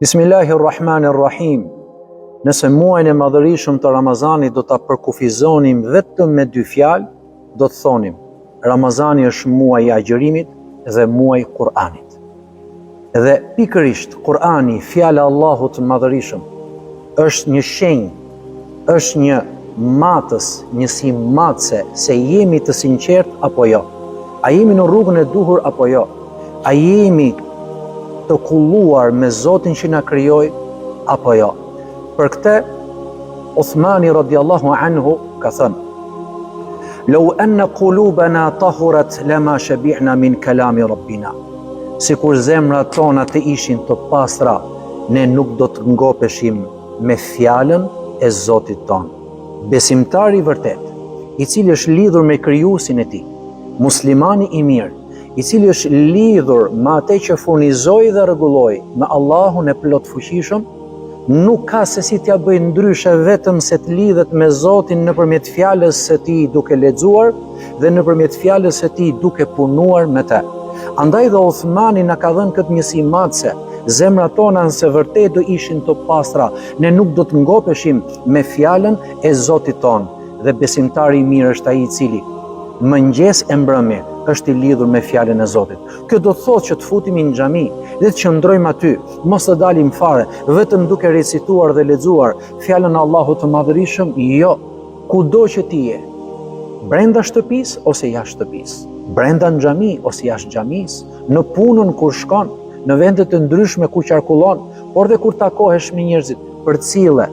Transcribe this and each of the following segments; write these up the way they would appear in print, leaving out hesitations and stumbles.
Bismillahirrahmanirrahim. Nëse muajin e madhërisëm të Ramazanit do ta përkufizonim vetëm me dy fjalë, do të thonim: Ramazani është muaji i agjërimit dhe muaji i Kur'anit. Dhe pikërisht Kur'ani, fjala e Allahut të madhërisëm, është një shenjë, është një matës, një simatse se jemi të sinqert apo jo. A jemi në rrugën e duhur apo jo? A jemi të kulluar me Zotin që na krijoi apo jo? Për këtë Uthmani radiallahu anhu ka thënë: "Law anna qulubana tahurat lama shabi'na min kalami rabbina." Sikur zemrat tona të ishin të pastra, ne nuk do të ngopeshim me fjalën e Zotit ton. Besimtari i vërtet, i cili është lidhur me krijuesin e tij, muslimani i mirë, i cili është lidhur me atë që furnizoi dhe rregulloi me Allahun e plot fuqishëm, nuk ka se si t'ja bëjë ndryshe vetëm se të lidhet me Zotin nëpërmjet fjalës së tij duke lexuar dhe nëpërmjet fjalës së tij duke punuar me të. Andaj dhe Uthmani na ka dhënë këtë një simatse, zemrat tona nëse vërtet do ishin të pastra, ne nuk do të ngopeshim me fjalën e Zotit ton. Dhe besimtari i mirë është ai i cili mëngjes e mbrëmje është i lidhur me fjalën e Zotit. Kjo do të thotë që të futemi në xhami dhe të qëndrojmë aty, mos të dalim fare, vetëm duke recituar dhe lexuar fjalën e Allahut të Madhërisëm, jo, kudo që ti je, brenda shtëpisë ose jashtë shtëpisë, brenda në xhami ose jashtë xhamisë, në punën kur shkon, në vende të ndryshme ku qarkullon, por dhe kur takohesh me njerëzit, përcille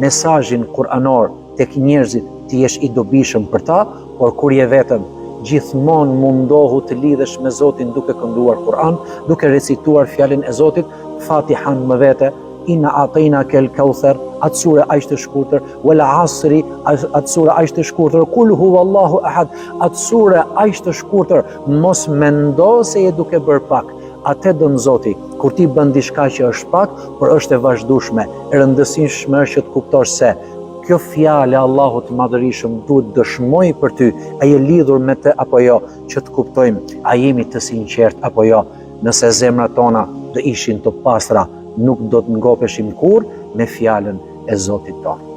mesazhin kuranor tek njerëzit, ti jesh i dobishëm për ta, por kur je vetëm, gjithmonë mundohu të lidhesh me Zotin duke kënduar Kur'an, duke recituar fjalën e Zotit, Fatihan më vete, Inna atina kel kauthar, atë sure aq të shkurtër, wal asri, atë sure aq të shkurtër, kul huwallahu ahad, atë sure aq të shkurtër. Mos mendo se je duke bërë pak. Atë don Zoti, kur ti bën diçka që është pak, por është e vazhdueshme, e rëndësishme është që të kuptosh se kjo fjalë e Allahut të Madhërisëm duhet dëshmoj për ty, a je lidhur me të apo jo, që të kuptojmë a jemi të sinqert apo jo. Nëse zemrat tona do ishin të pastra, nuk do të ngopeshim kurrë me fjalën e Zotit tonë.